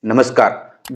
नमस्कार.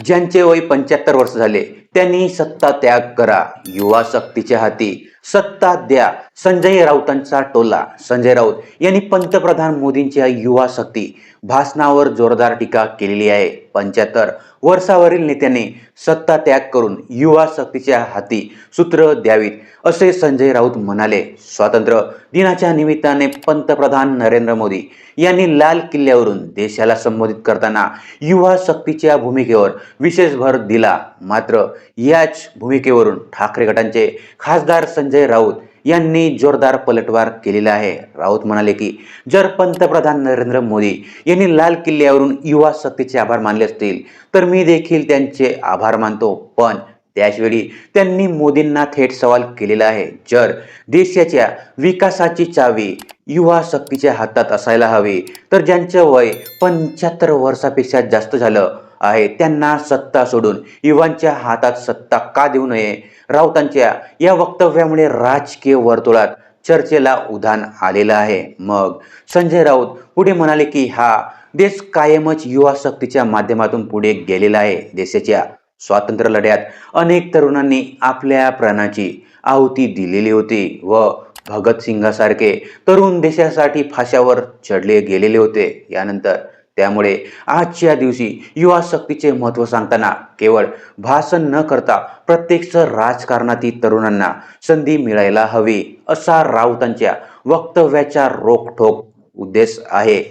ज्यांचे वय 75 वर्ष झाले त्यांनी सत्ता त्याग करा. युवा शक्तीच्या हाती सत्ता द्या. संजय राऊतांचा टोला. संजय राऊत यांनी पंतप्रधान मोदींच्या युवा शक्ती भाषणावर जोरदार टीका केलेली आहे. 75 वर्षावरील नेत्यांनी सत्ता त्याग करून युवा शक्तीच्या हाती सूत्र द्यावीत असे संजय राऊत म्हणाले. स्वातंत्र्य दिनाच्या निमित्ताने पंतप्रधान नरेंद्र मोदी यांनी लाल किल्ल्यावरून देशाला संबोधित करताना युवा शक्तीच्या भूमिकेवर विशेष भर दिला. मात्र याच भूमिकेवरून ठाकरे गटाचे खासदार संजय राऊत यांनी जोरदार पलटवार केलेला आहे. राऊत म्हणाले की जर पंतप्रधान नरेंद्र मोदी यांनी लाल किल्ल्यावरून युवा शक्तीचे आभार मानले असतील तर मी देखील त्यांचे आभार मानतो. पण त्याचवेळी त्यांनी मोदींना थेट सवाल केलेला आहे. जर देशाच्या विकासाची चावी युवा शक्तीच्या हातात असायला हवी तर ज्यांचं वय 75 वर्षापेक्षा जास्त झालं आहे त्यांना सत्ता सोडून युवांच्या हातात सत्ता का देऊ नये. राऊतांच्या या वक्तव्यामुळे राजकीय वर्तुळात चर्चेला उधाण आलेलं आहे. मग संजय राऊत पुढे म्हणाले की हा देश कायमच युवा शक्तीच्या माध्यमातून पुढे गेलेला आहे. देशाच्या स्वातंत्र्य लढ्यात अनेक तरुणांनी आपल्या प्राणाची आहुती दिलेली होती व भगतसिंगासारखे तरुण देशासाठी फाशावर चढले गेलेले होते. यानंतर त्यामुळे आजच्या दिवशी युवा शक्तीचे महत्त्व सांगताना केवळ भाषण न करता प्रत्यक्ष राजकारणातील तरुणांना संधी मिळायला हवी असा राऊतांच्या वक्तव्याचा रोखठोक उद्देश आहे.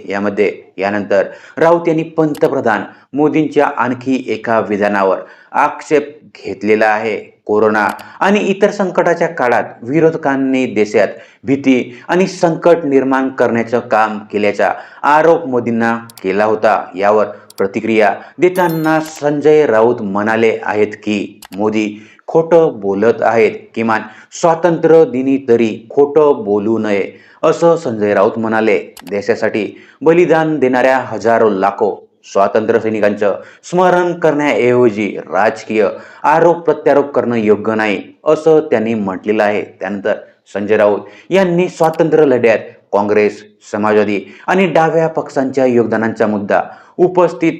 यानंतर राऊत यांनी पंतप्रधान मोदींच्या आणखी एका विधानावर आक्षेप घेतलेला आहे. कोरोना आणि इतर संकटाच्या काळात विरोधकांनी देशात भीती आणि संकट निर्माण करण्याचं काम केल्याचा आरोप मोदींना केला होता. यावर प्रतिक्रिया देताना संजय राऊत म्हणाले आहेत की मोदी खोटं बोलत आहेत. किमान स्वातंत्र्य दिनी तरी खोटं बोलू नये असं संजय राऊत म्हणाले. देशासाठी बलिदान देणाऱ्या हजारो लाखो स्वातंत्र्य सैनिकांचं स्मरण करण्याऐवजी राजकीय आरोप प्रत्यारोप करणं योग्य नाही असं त्यांनी म्हटलेलं आहे. त्यानंतर संजय राऊत यांनी स्वातंत्र्य लढ्यात काँग्रेस, समाजवादी आणि डाव्या पक्षांच्या योगदानाचा मुद्दा उपस्थित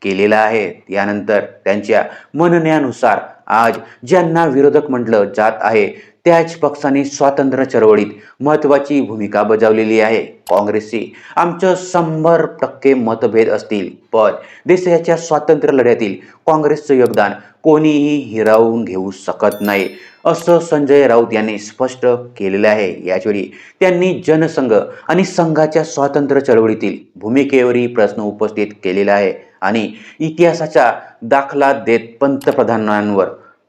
केलेला आहे. यानंतर त्यांच्या म्हणण्यानुसार आज ज्यांना विरोधक म्हटलं जात आहे त्याच पक्षांनी स्वातंत्र्य चळवळीत महत्त्वाची भूमिका बजावलेली आहे. काँग्रेसशी आमचं 100% मतभेद असतील पण देशाच्या स्वातंत्र्य लढ्यातील काँग्रेसचं योगदान कोणीही हिरावून घेऊ शकत नाही असं संजय राऊत यांनी स्पष्ट केलेलं आहे. याचवेळी त्यांनी जनसंघ आणि संघाच्या स्वातंत्र्य चळवळीतील भूमिकेवरही प्रश्न उपस्थित केलेला आहे आणि इतिहासाचा दाखला देत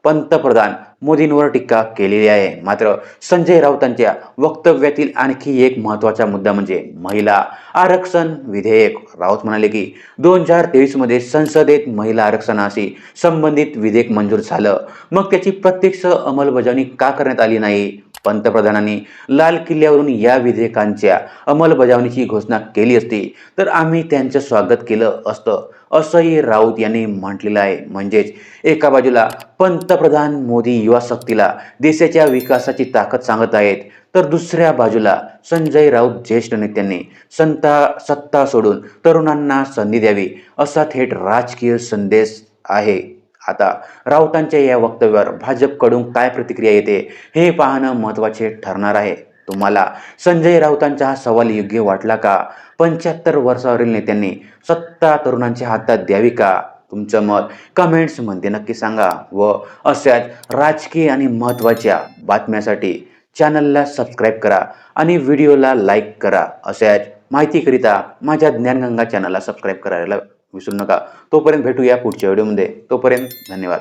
पंतप्रधान मोदींवर टीका केलेली आहे. मात्र संजय राऊतांच्या वक्तव्यातील आणखी एक महत्त्वाचा मुद्दा म्हणजे महिला आरक्षण विधेयक. राऊत म्हणाले की 2023 मध्ये संसदेत महिला आरक्षणाशी संबंधित विधेयक मंजूर झालं, मग त्याची प्रत्यक्ष अंमलबजावणी का करण्यात आली नाही. पंतप्रधानांनी लाल किल्ल्यावरून या विधेयकांच्या अंमलबजावणीची घोषणा केली असती तर आम्ही त्यांचं स्वागत केलं असतं असंही राऊत यांनी म्हटलेलं आहे. म्हणजेच एका बाजूला पंतप्रधान मोदी युवा शक्तीला देशाच्या विकासाची ताकद सांगत आहेत तर दुसऱ्या बाजूला संजय राऊत ज्येष्ठ नेत्यांनी सत्ता सोडून तरुणांना संधी द्यावी असा थेट राजकीय संदेश आहे. आता राऊतांच्या या वक्तव्यावर भाजपकडून काय प्रतिक्रिया येते हे पाहणं महत्त्वाचे ठरणार आहे. तुम्हाला संजय राऊतांचा हा सवाल योग्य वाटला का? 75 वर्षावरील नेत्यांनी सत्ता तरुणांच्या हातात द्यावी का? तुमचं मत कमेंट्समध्ये नक्की सांगा व अशाच राजकीय आणि महत्त्वाच्या बातम्यासाठी चॅनलला सबस्क्राईब करा आणि व्हिडिओला लाईक करा. अशाच माहितीकरिता माझ्या ज्ञानगंगा चॅनलला सबस्क्राईब करायला विसरू नका. तोपर्यंत भेटूया पुढच्या व्हिडिओमध्ये. तोपर्यंत धन्यवाद.